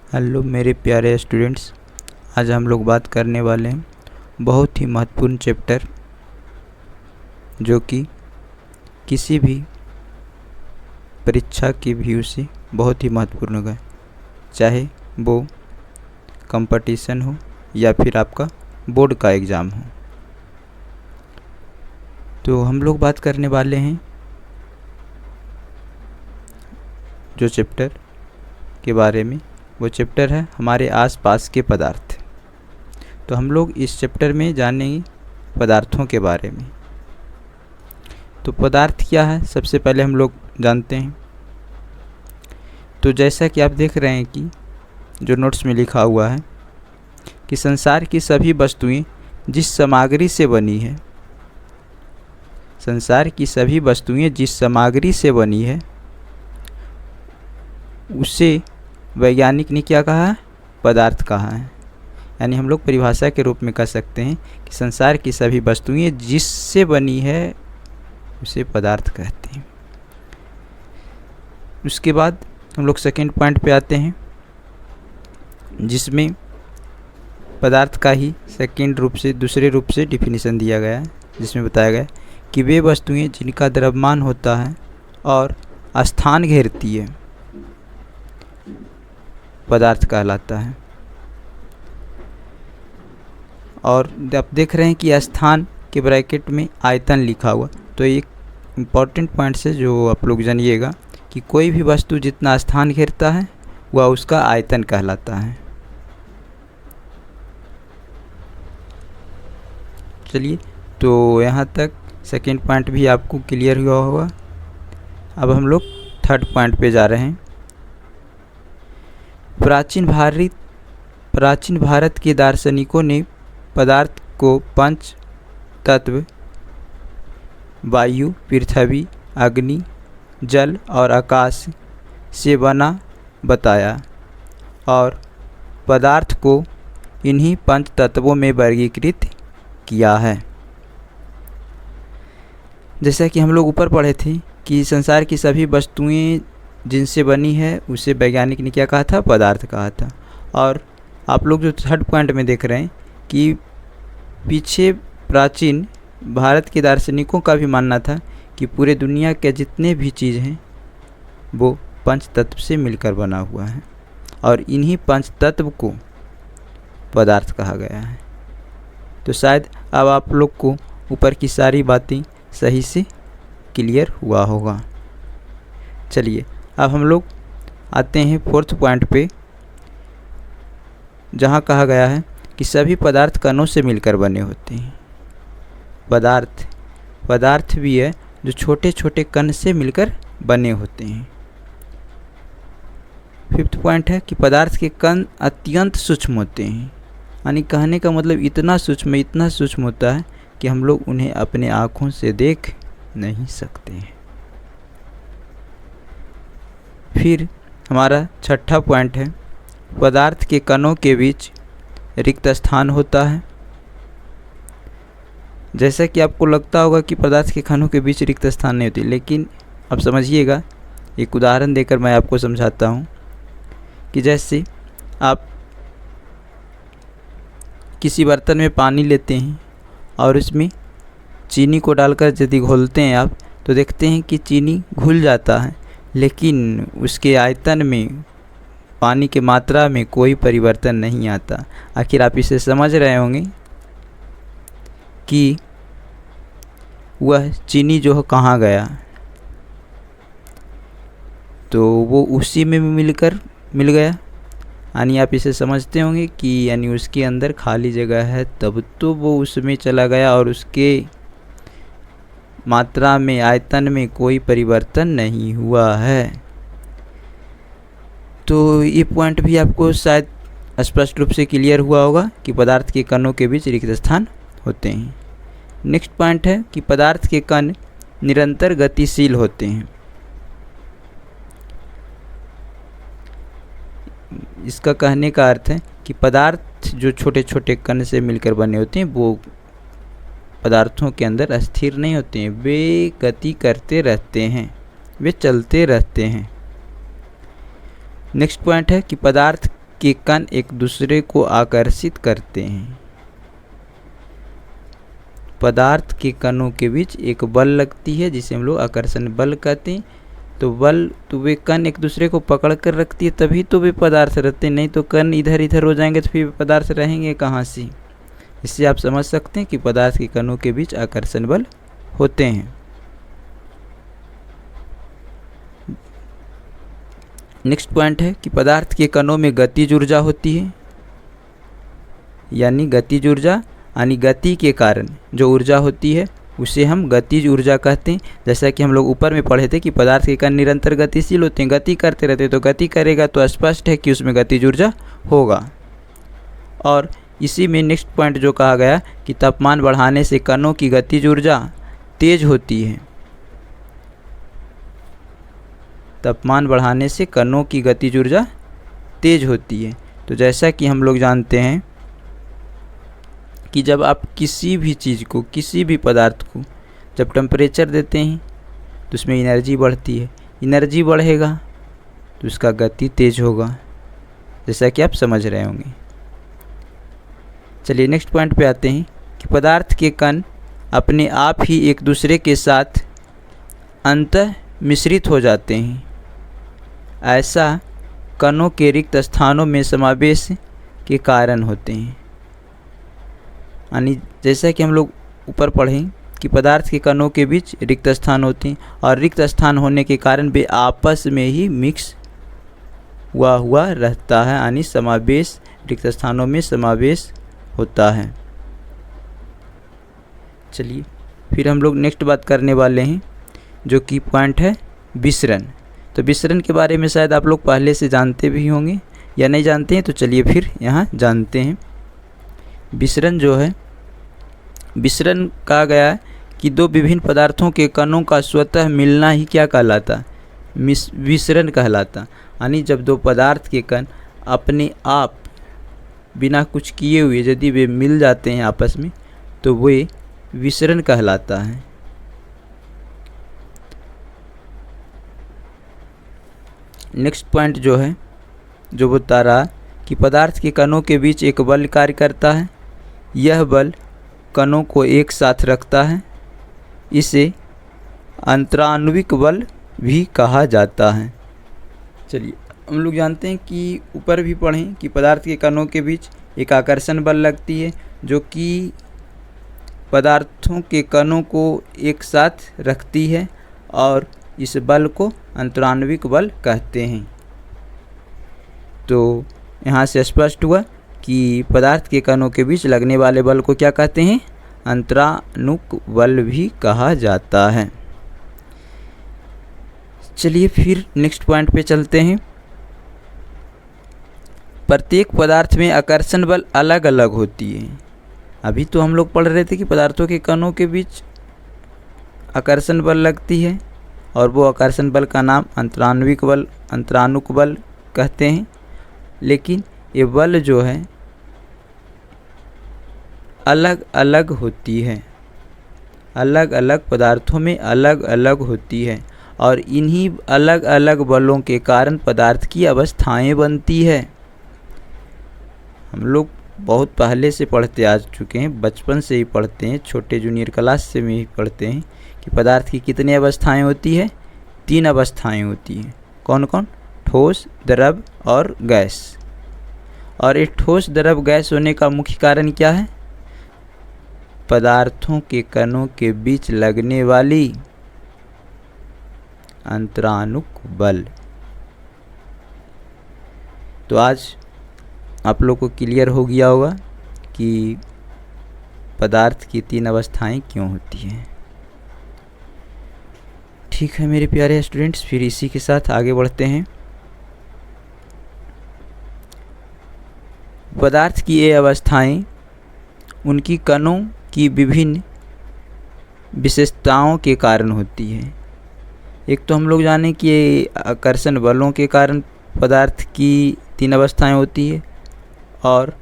Hello मेरे प्यारे students, आज हम लोग बात करने वाले हैं बहुत ही महत्वपूर्ण चैप्टर जो कि किसी भी परीक्षा की व्यू से बहुत ही महत्वपूर्ण होगा, चाहे वो कंपटीशन हो या फिर आपका बोर्ड का एग्ज़ाम हो। तो हम लोग बात करने वाले हैं जो चैप्टर के बारे में, वो चैप्टर है हमारे आसपास के पदार्थ। तो हम लोग इस चैप्टर में जानेंगे पदार्थों के बारे में। तो पदार्थ क्या है, सबसे पहले हम लोग जानते हैं। तो जैसा कि आप देख रहे हैं कि जो नोट्स में लिखा हुआ है कि संसार की सभी वस्तुएं जिस सामग्री से बनी है, संसार की सभी वस्तुएं जिस सामग्री से बनी है उसे वैज्ञानिक ने क्या कहा है? पदार्थ कहा है। यानी हम लोग परिभाषा के रूप में कह सकते हैं कि संसार की सभी वस्तुएं जिससे बनी है उसे पदार्थ कहते हैं। उसके बाद हम लोग सेकंड पॉइंट पे आते हैं, जिसमें पदार्थ का ही सेकंड रूप से, दूसरे रूप से डिफिनीशन दिया गया है, जिसमें बताया गया कि वे वस्तुएं जिनका द्रव्यमान होता है और स्थान घेरती है पदार्थ कहलाता है। और आप देख रहे हैं कि स्थान के ब्रैकेट में आयतन लिखा हुआ, तो एक इम्पॉर्टेंट पॉइंट से जो आप लोग जानिएगा कि कोई भी वस्तु जितना स्थान घेरता है वह उसका आयतन कहलाता है। चलिए, तो यहाँ तक सेकंड पॉइंट भी आपको क्लियर हुआ होगा। अब हम लोग थर्ड पॉइंट पे जा रहे हैं। प्राचीन भारत के दार्शनिकों ने पदार्थ को पंच तत्व वायु, पृथ्वी, अग्नि, जल और आकाश से बना बताया और पदार्थ को इन्हीं पंच तत्वों में वर्गीकृत किया है। जैसा कि हम लोग ऊपर पढ़े थे कि संसार की सभी वस्तुएं जिनसे बनी है उसे वैज्ञानिक ने क्या कहा था? पदार्थ कहा था। और आप लोग जो थर्ड पॉइंट में देख रहे हैं कि पीछे प्राचीन भारत के दार्शनिकों का भी मानना था कि पूरे दुनिया के जितने भी चीज़ हैं वो पंच तत्व से मिलकर बना हुआ है और इन्हीं पंच तत्व को पदार्थ कहा गया है। तो शायद अब आप लोग को ऊपर की सारी बातें सही से क्लियर हुआ होगा। चलिए, अब हम लोग आते हैं फोर्थ पॉइंट पे, जहाँ कहा गया है कि सभी पदार्थ कणों से मिलकर बने होते हैं। पदार्थ भी है जो छोटे छोटे कण से मिलकर बने होते हैं। फिफ्थ पॉइंट है कि पदार्थ के कण अत्यंत सूक्ष्म होते हैं। यानी कहने का मतलब इतना सूक्ष्म होता है कि हम लोग उन्हें अपने आँखों से देख नहीं सकते हैं। फिर हमारा छठा पॉइंट है, पदार्थ के कणों के बीच रिक्त स्थान होता है। जैसा कि आपको लगता होगा कि पदार्थ के कणों के बीच रिक्त स्थान नहीं होती, लेकिन अब समझिएगा, एक उदाहरण देकर मैं आपको समझाता हूँ कि जैसे आप किसी बर्तन में पानी लेते हैं और उसमें चीनी को डालकर यदि घोलते हैं आप, तो देखते हैं कि चीनी घुल जाता है, लेकिन उसके आयतन में, पानी के मात्रा में कोई परिवर्तन नहीं आता। आखिर आप इसे समझ रहे होंगे कि वह चीनी जो है कहाँ गया, तो वो उसी में मिल गया। यानी आप इसे समझते होंगे कि यानी उसके अंदर खाली जगह है, तब तो वो उसमें चला गया और उसके मात्रा में, आयतन में कोई परिवर्तन नहीं हुआ है। तो ये पॉइंट भी आपको शायद स्पष्ट रूप से क्लियर हुआ होगा कि पदार्थ के कणों के बीच रिक्त स्थान होते हैं। नेक्स्ट पॉइंट है कि पदार्थ के कण निरंतर गतिशील होते हैं। इसका कहने का अर्थ है कि पदार्थ जो छोटे छोटे कण से मिलकर बने होते हैं वो पदार्थों के अंदर स्थिर नहीं होते हैं, वे गति करते रहते हैं, वे चलते रहते हैं। नेक्स्ट पॉइंट है कि पदार्थ के कण एक दूसरे को आकर्षित करते हैं। पदार्थ के कणों के बीच एक बल लगती है जिसे हम लोग आकर्षण बल कहते हैं। तो वे कण एक दूसरे को पकड़ कर रखती है, तभी तो वे पदार्थ रहते हैं, नहीं तो कण इधर इधर हो जाएंगे तो फिर पदार्थ रहेंगे कहाँ से। इससे आप समझ सकते हैं कि पदार्थ के कणों के बीच आकर्षण बल होते हैं। नेक्स्ट पॉइंट है कि पदार्थ के कणों में गतिज ऊर्जा होती है, यानी गतिज ऊर्जा यानी गति के कारण जो ऊर्जा होती है उसे हम गतिज ऊर्जा कहते हैं। जैसा कि हम लोग ऊपर में पढ़े थे कि पदार्थ के कण निरंतर गतिशील होते हैं, गति करते रहते हैं, तो गति करेगा तो स्पष्ट है कि उसमें गतिज ऊर्जा होगा। और इसी में नेक्स्ट पॉइंट जो कहा गया कि तापमान बढ़ाने से कणों की गतिज ऊर्जा तेज होती है। तापमान बढ़ाने से कणों की गतिज ऊर्जा तेज होती है। तो जैसा कि हम लोग जानते हैं कि जब आप किसी भी चीज़ को, किसी भी पदार्थ को जब टेम्परेचर देते हैं तो उसमें एनर्जी बढ़ती है, एनर्जी बढ़ेगा तो उसका गति तेज होगा, जैसा कि आप समझ रहे होंगे। चलिए नेक्स्ट पॉइंट पे आते हैं कि पदार्थ के कण अपने आप ही एक दूसरे के साथ अंतः मिश्रित हो जाते हैं। ऐसा कणों के रिक्त स्थानों में समावेश के कारण होते हैं। यानी जैसा कि हम लोग ऊपर पढ़ें कि पदार्थ के कणों के बीच रिक्त स्थान होते हैं और रिक्त स्थान होने के कारण वे आपस में ही मिक्स हुआ रहता है, यानी समावेश, रिक्त स्थानों में समावेश होता है। चलिए फिर हम लोग नेक्स्ट बात करने वाले हैं जो कि पॉइंट है विसरण। तो विसरण के बारे में शायद आप लोग पहले से जानते भी होंगे या नहीं जानते हैं, तो चलिए फिर यहाँ जानते हैं। विसरण जो है, विसरण कहा गया है कि दो विभिन्न पदार्थों के कणों का स्वतः मिलना ही क्या कहलाता, विसरण कहलाता। यानी जब दो पदार्थ के कण अपने आप बिना कुछ किए हुए यदि वे मिल जाते हैं आपस में तो वे विसरण कहलाता है। नेक्स्ट पॉइंट जो है, जो बता रहा कि पदार्थ के कणों के बीच एक बल कार्य करता है, यह बल कणों को एक साथ रखता है, इसे अंतराण्विक बल भी कहा जाता है। चलिए हम लोग जानते हैं कि ऊपर भी पढ़ें कि पदार्थ के कणों के बीच एक आकर्षण बल लगती है जो कि पदार्थों के कणों को एक साथ रखती है और इस बल को अंतराण्विक बल कहते हैं। तो यहाँ से स्पष्ट हुआ कि पदार्थ के कणों के बीच लगने वाले बल को क्या कहते हैं, अंतराणुक बल भी कहा जाता है। चलिए फिर नेक्स्ट पॉइंट पे चलते हैं। प्रत्येक पदार्थ में आकर्षण बल अलग अलग होती है। अभी तो हम लोग पढ़ रहे थे कि पदार्थों के कणों के बीच आकर्षण बल लगती है और वो आकर्षण बल का नाम अंतराण्विक बल, अंतराणुक बल कहते हैं। लेकिन ये बल जो है अलग अलग होती है, अलग अलग पदार्थों में अलग अलग होती है और इन्हीं अलग अलग बलों के कारण पदार्थ की अवस्थाएं बनती है। हम लोग बहुत पहले से पढ़ते आ चुके हैं, बचपन से ही पढ़ते हैं, छोटे जूनियर क्लास से भी पढ़ते हैं कि पदार्थ की कितनी अवस्थाएं होती है, 3 अवस्थाएं होती हैं। कौन कौन? ठोस, द्रव और गैस। और ये ठोस, द्रव, गैस होने का मुख्य कारण क्या है? पदार्थों के कणों के बीच लगने वाली अंतराणुक बल। तो आज आप लोग को क्लियर हो गया होगा कि पदार्थ की 3 अवस्थाएं क्यों होती हैं। ठीक है मेरे प्यारे स्टूडेंट्स, फिर इसी के साथ आगे बढ़ते हैं। पदार्थ की ये अवस्थाएं उनकी कणों की विभिन्न विशेषताओं के कारण होती है। एक तो हम लोग जाने कि आकर्षण बलों के कारण पदार्थ की 3 अवस्थाएं होती है और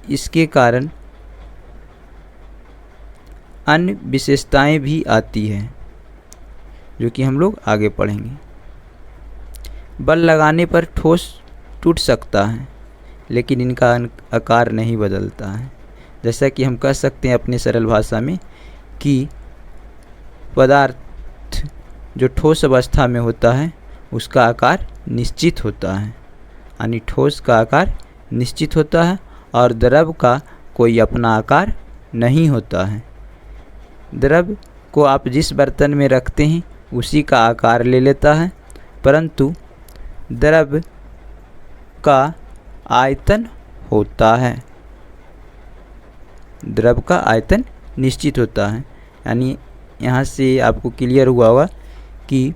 इसके कारण अन्य विशेषताएं भी आती हैं जो कि हम लोग आगे पढ़ेंगे। बल लगाने पर ठोस टूट सकता है, लेकिन इनका आकार नहीं बदलता है। जैसा कि हम कह सकते हैं अपनी सरल भाषा में कि पदार्थ जो ठोस अवस्था में होता है उसका आकार निश्चित होता है, यानी ठोस का आकार निश्चित होता है और द्रव का कोई अपना आकार नहीं होता है। द्रव को आप जिस बर्तन में रखते हैं उसी का आकार ले लेता है, परंतु द्रव का आयतन होता है, द्रव का आयतन निश्चित होता है। यानी यहाँ से आपको क्लियर हुआ होगा कि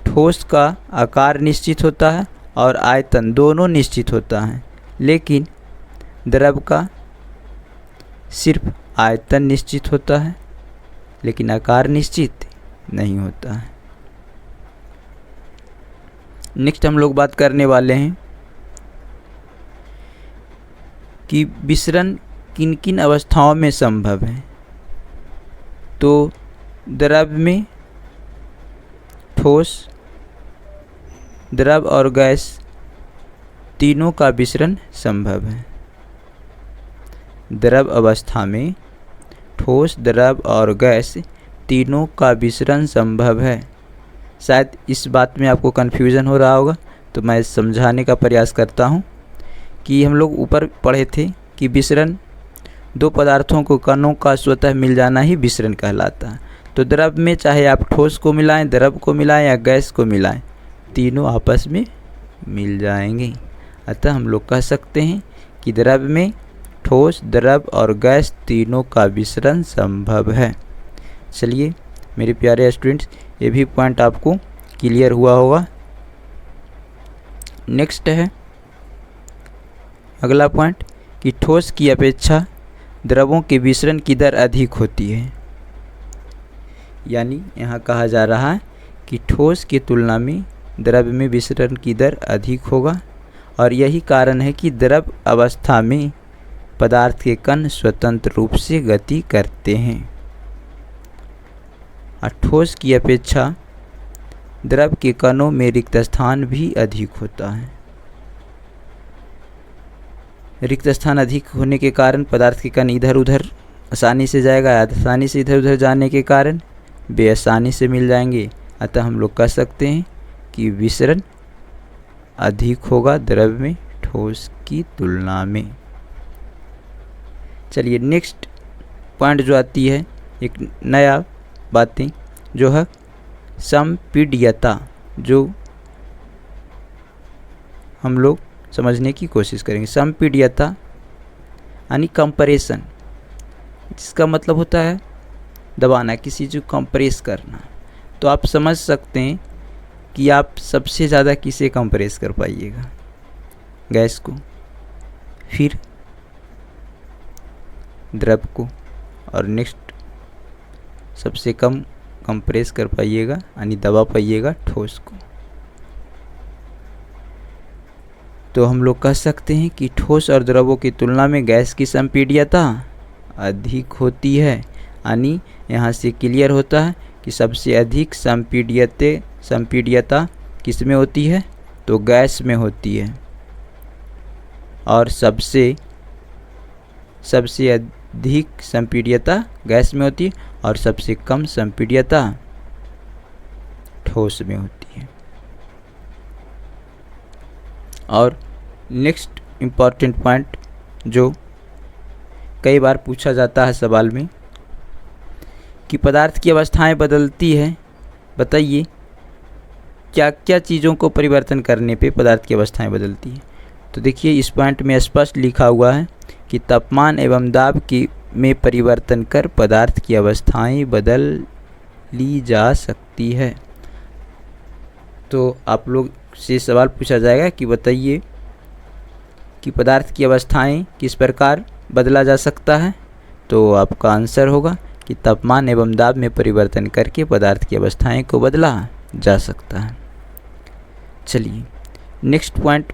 ठोस का आकार निश्चित होता है और आयतन दोनों निश्चित होता है, लेकिन द्रव का सिर्फ आयतन निश्चित होता है लेकिन आकार निश्चित नहीं होता है। नेक्स्ट हम लोग बात करने वाले हैं कि विसरण किन किन अवस्थाओं में संभव है। तो द्रव में ठोस, द्रव और गैस तीनों का विसरण संभव है। द्रव अवस्था में ठोस, द्रव और गैस तीनों का विसरण संभव है। शायद इस बात में आपको कन्फ्यूज़न हो रहा होगा, तो मैं समझाने का प्रयास करता हूँ कि हम लोग ऊपर पढ़े थे कि विसरण दो पदार्थों को कणों का स्वतः मिल जाना ही विसरण कहलाता है। तो द्रव में चाहे आप ठोस को मिलाएं, द्रव को मिलाएं या गैस को मिलाएं, तीनों आपस में मिल जाएंगे। अतः हम लोग कह सकते हैं कि द्रव में ठोस, द्रव और गैस तीनों का विसरण संभव है। चलिए मेरे प्यारे स्टूडेंट्स, ये भी पॉइंट आपको क्लियर हुआ होगा। नेक्स्ट है अगला पॉइंट कि ठोस की अपेक्षा द्रवों के विसरण की दर अधिक होती है। यानी यहाँ कहा जा रहा है कि ठोस की तुलना में द्रव में विसरण की दर अधिक होगा, और यही कारण है कि द्रव अवस्था में पदार्थ के कण स्वतंत्र रूप से गति करते हैं और ठोस की अपेक्षा द्रव के कणों में रिक्त स्थान भी अधिक होता है। रिक्त स्थान अधिक होने के कारण पदार्थ के कण इधर उधर आसानी से जाएगा, आसानी से इधर उधर जाने के कारण बेआसानी से मिल जाएंगे। अतः हम लोग कह सकते हैं कि विसरण अधिक होगा द्रव में ठोस की तुलना में। चलिए नेक्स्ट पॉइंट जो आती है एक नया बातें जो है संपीड्यता, जो हम लोग समझने की कोशिश करेंगे। संपीड्यता यानी कंप्रेशन, जिसका मतलब होता है दबाना, किसी चीज़ को कंप्रेस करना। तो आप समझ सकते हैं कि आप सबसे ज़्यादा किसे कंप्रेस कर पाइएगा, गैस को, फिर द्रव को, और नेक्स्ट सबसे कम कंप्रेस कर पाइएगा यानी दबा पाइएगा ठोस को। तो हम लोग कह सकते हैं कि ठोस और द्रवों की तुलना में गैस की संपीड्यता अधिक होती है। यानी यहाँ से क्लियर होता है कि सबसे अधिक संपीड्यता किस में होती है, तो गैस में होती है, और सबसे अधिक संपीड्यता गैस में होती है और सबसे कम संपीड्यता ठोस में होती है। और नेक्स्ट इम्पॉर्टेंट पॉइंट जो कई बार पूछा जाता है सवाल में कि पदार्थ की अवस्थाएं बदलती है, बताइए क्या क्या चीज़ों को परिवर्तन करने पे पदार्थ की अवस्थाएं बदलती है। तो देखिए इस पॉइंट में स्पष्ट लिखा हुआ है कि तापमान एवं दाब की में परिवर्तन कर पदार्थ की अवस्थाएं बदल ली जा सकती है। तो आप लोग से सवाल पूछा जाएगा कि बताइए कि पदार्थ की अवस्थाएं किस प्रकार बदला जा सकता है, तो आपका आंसर होगा कि तापमान एवं दाब में परिवर्तन करके पदार्थ की अवस्थाएं को बदला जा सकता है। चलिए नेक्स्ट पॉइंट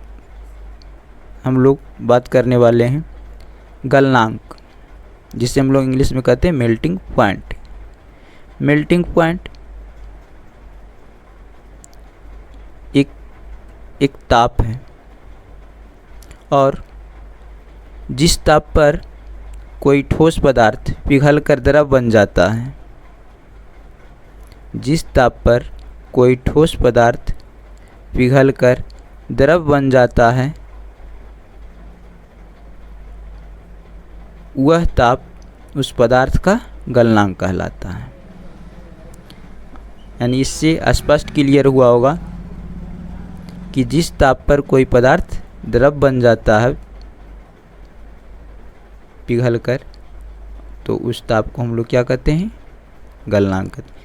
हम लोग बात करने वाले हैं गलनांक, जिसे हम लोग इंग्लिश में कहते हैं मेल्टिंग पॉइंट। मेल्टिंग पॉइंट एक ताप है, और जिस ताप पर कोई ठोस पदार्थ पिघलकर द्रव बन जाता है, जिस ताप पर कोई ठोस पदार्थ पिघलकर द्रव बन जाता है, वह ताप उस पदार्थ का गलनांक कहलाता है। यानी इससे स्पष्ट क्लियर हुआ होगा कि जिस ताप पर कोई पदार्थ द्रव बन जाता है पिघलकर, तो उस ताप को हम लोग क्या कहते हैं? गलनांक कहते हैं।